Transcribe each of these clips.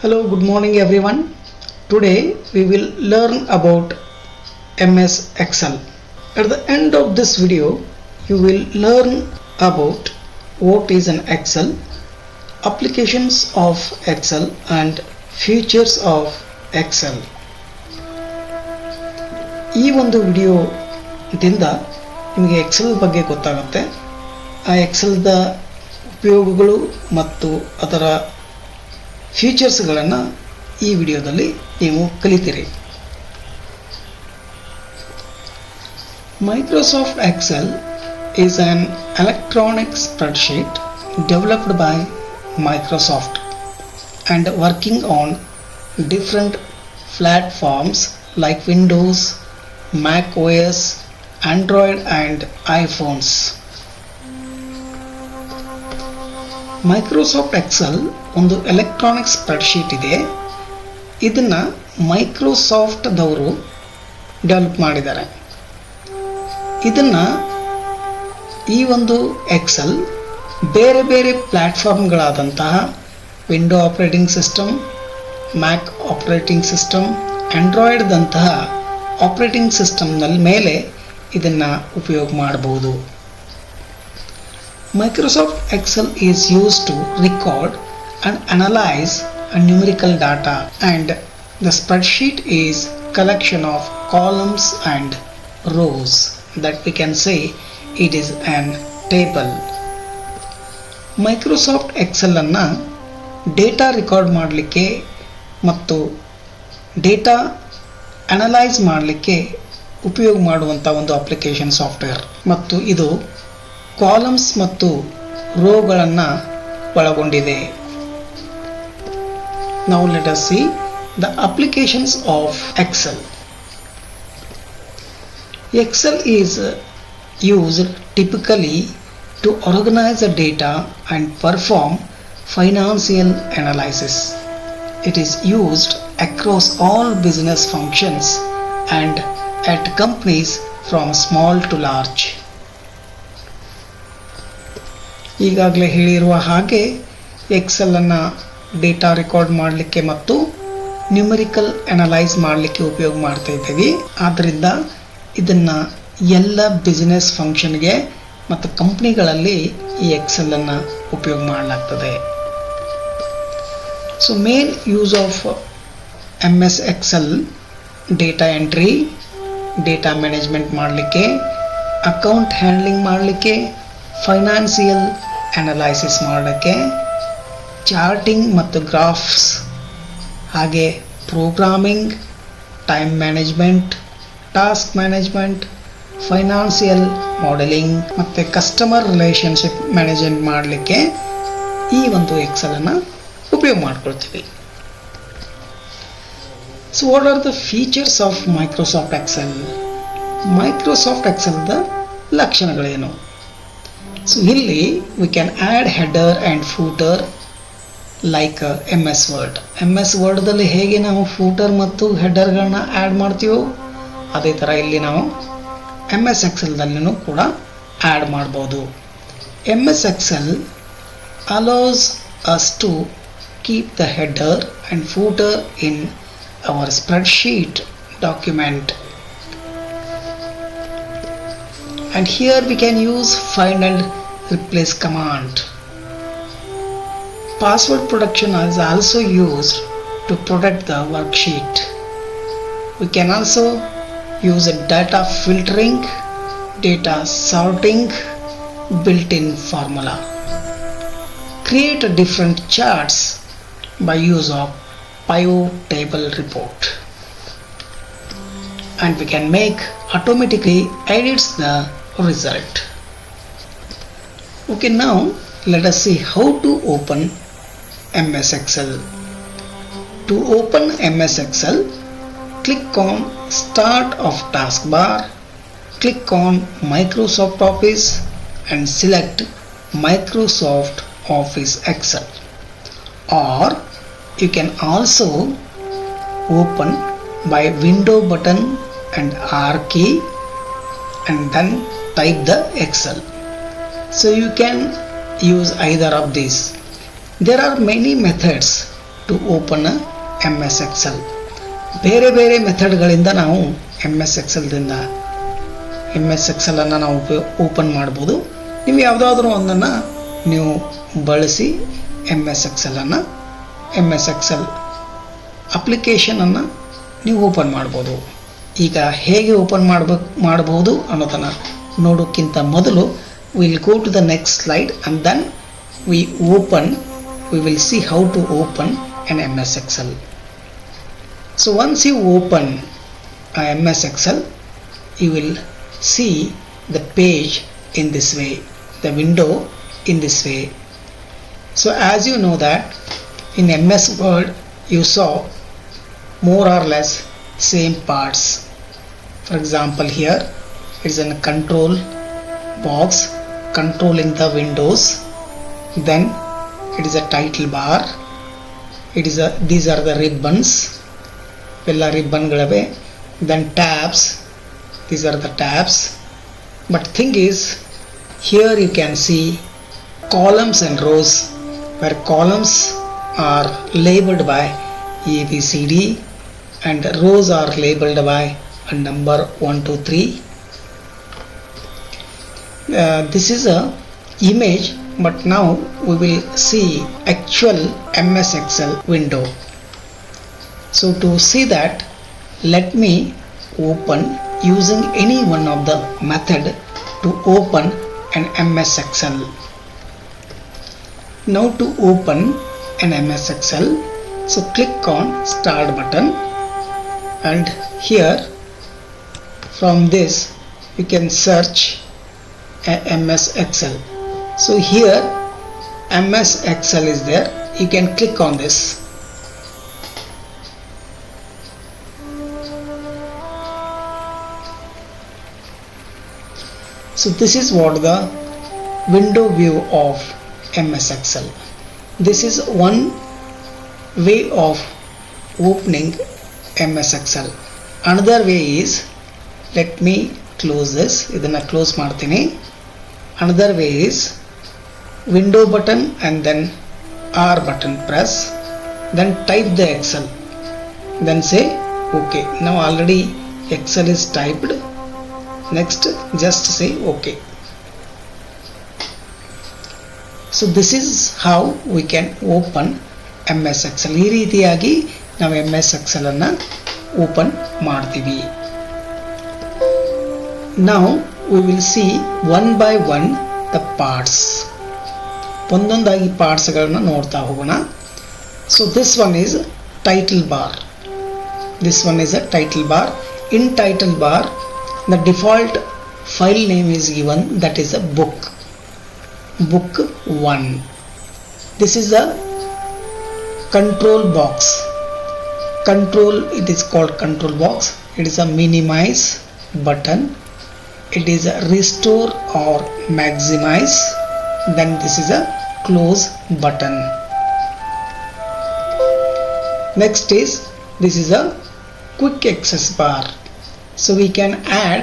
Hello, good morning everyone. Today we will learn about MS Excel. At the end of this video, you will learn about what is an Excel, applications of Excel and features of Excel. ಈ ಒಂದು ವಿಡಿಯೋದಿಂದ ನಿಮಗೆ Excel ಬಗ್ಗೆ ಗೊತ್ತಾಗುತ್ತೆ. ಆ ಎಕ್ಸೆಲ್ದ ಉಪಯೋಗಗಳು ಮತ್ತು ಅದರ ಫೀಚರ್ಸ್ಗಳನ್ನು ಈ ವಿಡಿಯೋದಲ್ಲಿ ನೀವು ಕಲಿತೀರಿ. Microsoft Excel is an electronic spreadsheet developed by Microsoft and working on different platforms like Windows, Mac OS, Android and iPhones. Microsoft Excel ಒಂದು ಎಲೆಕ್ಟ್ರಾನಿಕ್ ಸ್ಪ್ರೆಡ್ಶೀಟ್ ಇದೆ. ಇದನ್ನು ಮೈಕ್ರೋಸಾಫ್ಟ್ದವರು ಡೆವಲಪ್ ಮಾಡಿದ್ದಾರೆ. ಈ ಒಂದು ಎಕ್ಸೆಲ್ ಬೇರೆ ಬೇರೆ ಪ್ಲ್ಯಾಟ್ಫಾರ್ಮ್ಗಳಾದಂತಹ ವಿಂಡೋ ಆಪರೇಟಿಂಗ್ ಸಿಸ್ಟಮ್, ಮ್ಯಾಕ್ ಆಪರೇಟಿಂಗ್ ಸಿಸ್ಟಮ್, ಆಂಡ್ರಾಯ್ಡ್ದಂತಹ ಆಪರೇಟಿಂಗ್ ಸಿಸ್ಟಮ್ನಲ್ಲಿ ಮೇಲೆ ಇದನ್ನು ಉಪಯೋಗ ಮಾಡಬಹುದು. Microsoft Excel is used to record and analyze numerical data, and the spreadsheet is collection of columns and rows that we can say it is an table. Microsoft Excel ಅನ್ನು data record ಮಾಡಲಿಕ್ಕೆ ಮತ್ತು data analyse ಮಾಡಲಿಕ್ಕೆ ಉಪಯೋಗ ಮಾಡುವಂಥ ಒಂದು application software ಮತ್ತು ಇದು columns ಮತ್ತು ರೋಗಳನ್ನು ಒಳಗೊಂಡಿದೆ. Now let us see the applications of Excel. Excel is used typically to organize the data and perform financial analysis. It is used across all business functions and at companies from small to large. ಈಗಾಗಲೇ ಹೇಳಿರುವ ಹಾಗೆ ಎಕ್ಸೆಲನ್ನು data record ಮಾಡಲಿಕ್ಕೆ ಮತ್ತು numerical analyse ಮಾಡಲಿಕ್ಕೆ ಉಪಯೋಗ ಮಾಡ್ತಾ ಇದ್ದೀವಿ. ಆದ್ದರಿಂದ ಇದನ್ನು ಎಲ್ಲ ಬಿಸ್ನೆಸ್ ಫಂಕ್ಷನ್ಗೆ ಮತ್ತು ಕಂಪ್ನಿಗಳಲ್ಲಿ ಈ ಎಕ್ಸೆಲನ್ನು ಉಪಯೋಗ ಮಾಡಲಾಗ್ತದೆ. So main use of MS Excel data entry, data management ಮಾಡಲಿಕ್ಕೆ, ಅಕೌಂಟ್ ಹ್ಯಾಂಡ್ಲಿಂಗ್ ಮಾಡಲಿಕ್ಕೆ, ಫೈನಾನ್ಸಿಯಲ್ ಅನಲೈಸಿಸ್ ಮಾಡೋಕ್ಕೆ, ಚಾರ್ಟಿಂಗ್ ಮತ್ತು ಗ್ರಾಫ್ಸ್, ಹಾಗೆ programming, time management, task management, financial modelling ಮತ್ತು ಕಸ್ಟಮರ್ ರಿಲೇಷನ್ಶಿಪ್ ಮ್ಯಾನೇಜ್ಮೆಂಟ್ ಮಾಡಲಿಕ್ಕೆ ಈ ಒಂದು ಎಕ್ಸೆಲನ್ನು ಉಪಯೋಗ ಮಾಡ್ಕೊಳ್ತೀವಿ. So what are the features of Microsoft Excel? Microsoft ಎಕ್ಸೆಲ್ದ ಲಕ್ಷಣಗಳೇನು? So ಇಲ್ಲಿ we can add header and footer like MS Word. MS Wordದಲ್ಲಿ ಹೇಗೆ ನಾವು ಫೂಟರ್ ಮತ್ತು ಹೆಡರ್ಗಳನ್ನ ಆ್ಯಡ್ ಮಾಡ್ತೀವೋ ಅದೇ ಥರ ಇಲ್ಲಿ ನಾವು MS Excelದಲ್ಲಿನೂ ಕೂಡ ಆ್ಯಡ್ ಮಾಡ್ಬೋದು. MS Excel allows us to keep the header and footer in our spreadsheet document. And here we can use find and replace command. Password protection is also used to protect the worksheet. We can also use a data filtering, data sorting, built-in formula. Create different charts by use of pivot table report. And we can make automatically edits the result. Okay, now let us see how to open MS Excel. To open MS Excel, click on Start of Taskbar, click on Microsoft Office and select Microsoft Office Excel. Or you can also open by window button and R key and then type the Excel. So you can use either of these. There are many methods to open a MS Excel. ಬೇರೆ ಬೇರೆ ಮೆಥಡ್ಗಳಿಂದ ನಾವು MS Excelದಿಂದ MS Excel ಅನ್ನು ನಾವು open ಮಾಡ್ಬೋದು. ನೀವು ಯಾವುದಾದ್ರೂ ಒಂದನ್ನು ನೀವು ಬಳಸಿ MS Excel ಅಪ್ಲಿಕೇಶನನ್ನು ನೀವು ಓಪನ್ ಮಾಡ್ಬೋದು. ಈಗ ಹೇಗೆ ಓಪನ್ ಮಾಡಬಹುದು ಅನ್ನೋದನ್ನು ನೋಡೋಕ್ಕಿಂತ ಮೊದಲು we'll go to the next slide and then we will see how to open an MS Excel. So once you open a MS Excel, you will see the page in this way, the window in this way. So as you know that in MS Word you saw more or less same parts. For example, here it is a control box controlling the windows, then it is a title bar, these are the ribbons, ಎಲ್ಲ ರಿಬ್ಬನ್ಗಳಿವೆ, then tabs, these are the tabs. But thing is, here you can see columns and rows, where columns are labeled by ABCD and rows are labeled by a number 1 2 3. This is a image, but now we will see actual MS Excel window. So to see that, let me open using any one of the method to open an MS Excel. Now to open an MS Excel, so click on Start button, and here from this you can search MS Excel. So here MS Excel is there, you can click on this. So this is what the window view of MS Excel. This is one way of opening MS Excel. Another way is, let me close this, ಇದನ್ನ close ಮಾಡ್ತೀನಿ. Another way is window button and then R button press, then type the Excel, then say OK. Now already Excel is typed. Next just say OK. So this is how we can open MS Excel. ಈ ರೀತಿಯಾಗಿ ನಾವು MS Excel ಅನ್ನು open ಮಾಡ್ತೀವಿ. Now we will see one by one the parts. ಒಂದೊಂದಾಗಿ ಪಾರ್ಟ್ಸ್ಗಳನ್ನು ನೋಡ್ತಾ ಹೋಗೋಣ. So this one is title bar. This one is a title bar. In title bar, the default file name is given, that is a book 1. This is a control box. It is called control box. It is a minimize button. It is a restore or maximize. Then this is a close button. Next is, this is a quick access bar. So we can add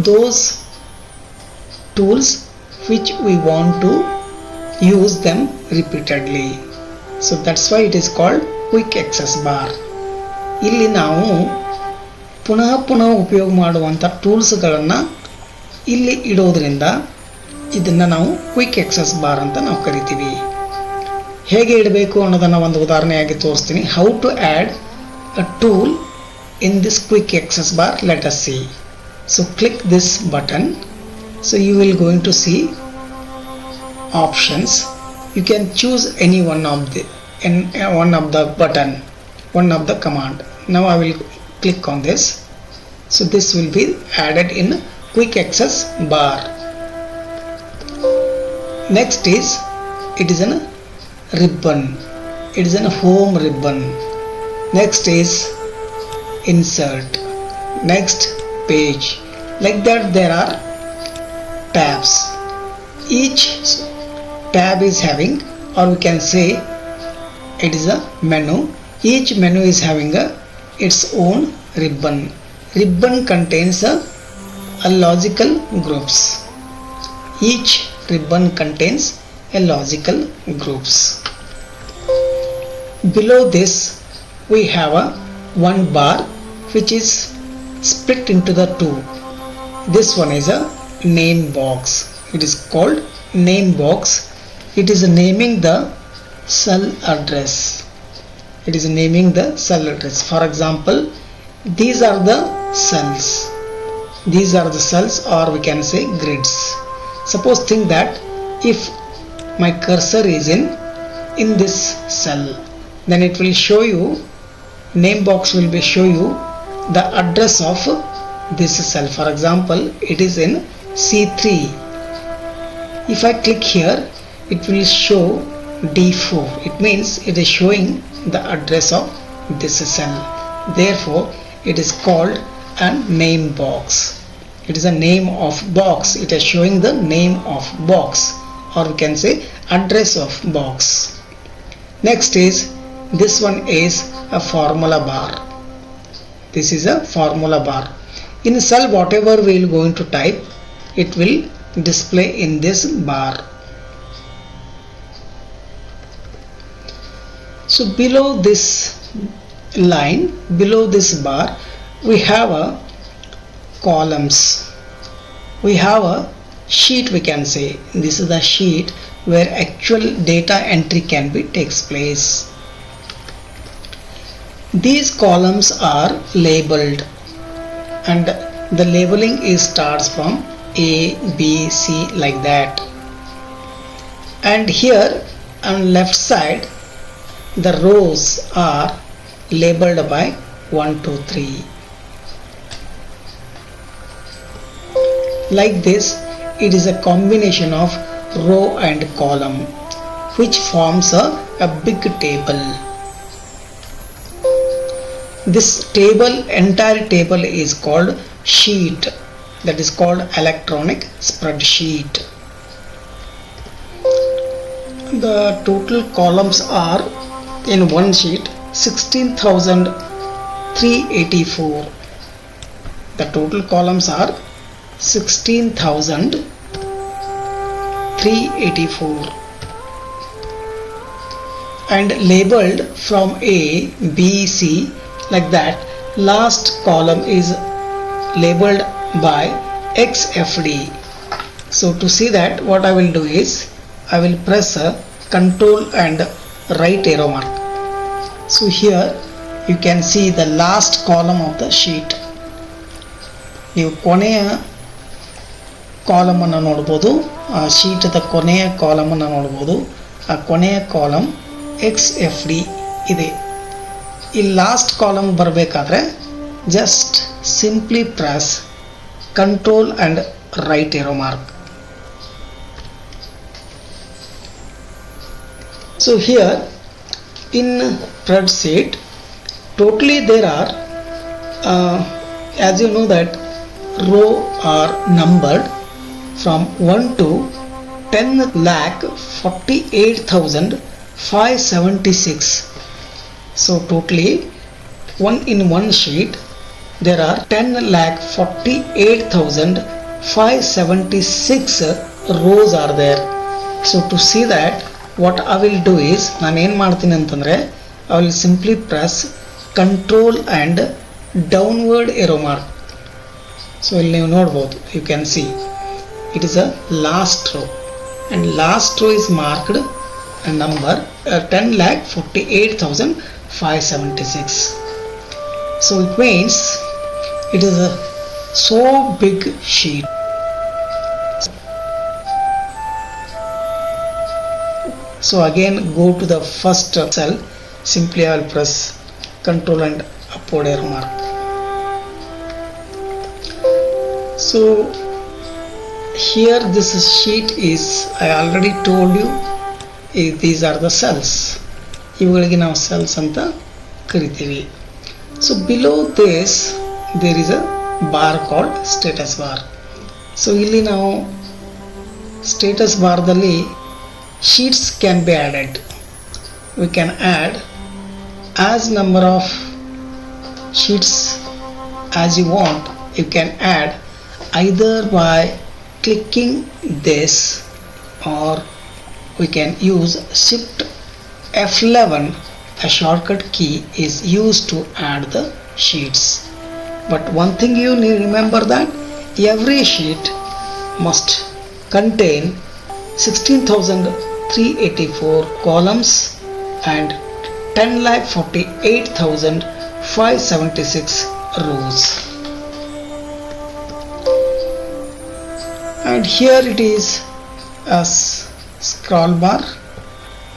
those tools which we want to use them repeatedly. So that's why it is called quick access bar. ಇಲ್ಲಿ ನಾವು ಪುನಃ ಉಪಯೋಗ ಮಾಡುವಂಥ ಟೂಲ್ಸ್ಗಳನ್ನು ಇಲ್ಲಿ ಇಡೋದ್ರಿಂದ ಇದನ್ನು ನಾವು quick access bar ಅಂತ ನಾವು ಕರಿತೀವಿ. ಹೇಗೆ ಇಡಬೇಕು ಅನ್ನೋದನ್ನು ಒಂದು ಉದಾಹರಣೆಯಾಗಿ ತೋರಿಸ್ತೀನಿ. How to add a tool in this quick access bar, let us see. So click this button. So you will going to see options. You can choose any one of the button, one of the command. Now I will click on this. So this will be added in quick access bar. Next is, it is a ribbon. It is a home ribbon. Next is insert. Next page. Like that there are tabs. Each tab is having, or we can say it is a menu. Each menu is having its own ribbon. Ribbon contains a logical groups. Each ribbon contains a logical groups. below this we have a one bar which is split into the two. This one is a name box. It is called name box. It is naming the cell address. It is naming the cell address. For example, these are the cells. These are the cells, or we can say grids. Suppose think that if my cursor is in this cell, then it will show you, name box will be show you the address of this cell. For example, it is in C3. If I click here, it will show D4. It means it is showing the address of this cell. Therefore, it is called a name box. It is a name of box. It is showing the name of box, or we can say address of box. Next is, this one is a formula bar. This is a formula bar. In cell, whatever we are going to type, it will display in this bar. So below this line, below this bar, we have a columns. We have a sheet, we can say. This is the sheet where actual data entry can be takes place. These columns are labeled, and the labeling is starts from A, B, C, like that. And here on left side, the rows are labeled by 1, 2, 3. Like this, it is a combination of row and column which forms a big table. This table, entire table is called sheet, that is called electronic spreadsheet. The total columns are in one sheet 16,384. The total columns are 16,384 and labeled from A, B, C, like that. Last column is labeled by XFD. So to see that, what I will do is I will press a control and right arrow mark. So here you can see the last column of the sheet. ನೀವು ಕೊನೆಯ ಕಾಲಮನ್ನು ನೋಡ್ಬೋದು. ಆ ಶೀಟದ ಕೊನೆಯ ಕಾಲಮನ್ನು ನೋಡ್ಬೋದು. ಆ ಕೊನೆಯ column XFD ಇದೆ. ಈ ಲಾಸ್ಟ್ ಕಾಲಮ್ ಬರಬೇಕಾದ್ರೆ just simply press control and right arrow mark. So here in spreadsheet totally there are as you know that row are numbered from 1 to 10,48,576. So totally in one sheet there are 10,48,576 rows are there. So to see that, what I will do is, ನಾನು ಏನು ಮಾಡ್ತೀನಿ ಅಂತಂದರೆ I will simply press control and downward arrow mark. So ಇಲ್ಲಿ ನೀವು ನೋಡ್ಬೋದು, you can see it is a last row and last row is marked a number 10,48,576. So it means it is a so big sheet. So again go to the first cell, simply I will press control and upward arrow mark. So here this sheet is, I already told you, these are the cells. ಇವುಗಳಿಗೆ ನಾವು cells ಅಂತ ಕರಿತೀವಿ. So below this there is a bar called status bar. So ಇಲ್ಲಿ ನಾವು status bar ದಲ್ಲಿ sheets can be added. We can add as number of sheets as you want. You can add either by clicking this, or we can use shift F11 a shortcut key is used to add the sheets. But one thing you need to remember that every sheet must contain 16,384 columns and 10,48,576 rows. And here it is a scroll bar,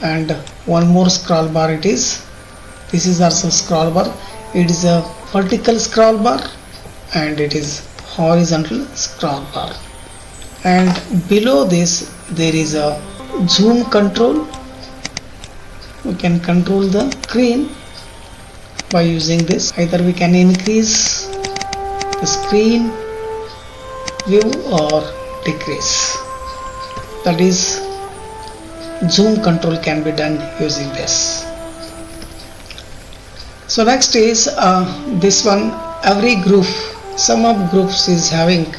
and one more scroll bar it is. This is also scroll bar. It is a vertical scroll bar and it is horizontal scroll bar. And below this there is a zoom control. We can control the screen by using this. Either we can increase the screen view or decrease. That is, zoom control can be done using this. So next is this one. Every group, sum of groups is having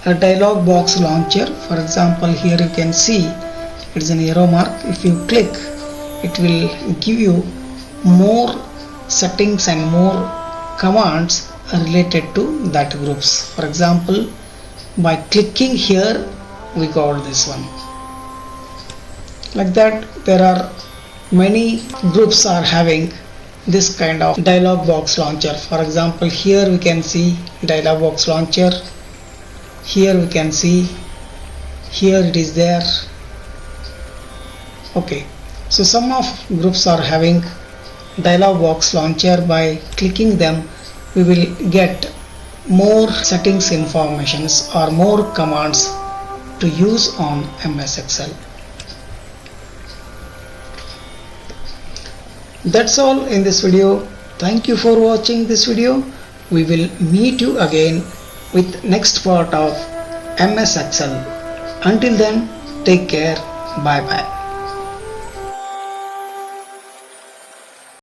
a dialog box launcher. For example, here you can see it is an arrow mark. If you click, it will give you more settings and more commands related to that groups. For example, by clicking here we got this one. Like that, there are many groups are having this kind of dialog box launcher. For example, here we can see dialog box launcher. Here we can see, here it is there. Okay, so some of groups are having dialog box launcher. By clicking them we will get more settings informations or more commands to use on MS Excel. That's all in this video. Thank you for watching this video. We will meet you again with next part of MS Excel. Until then, take care. Bye bye.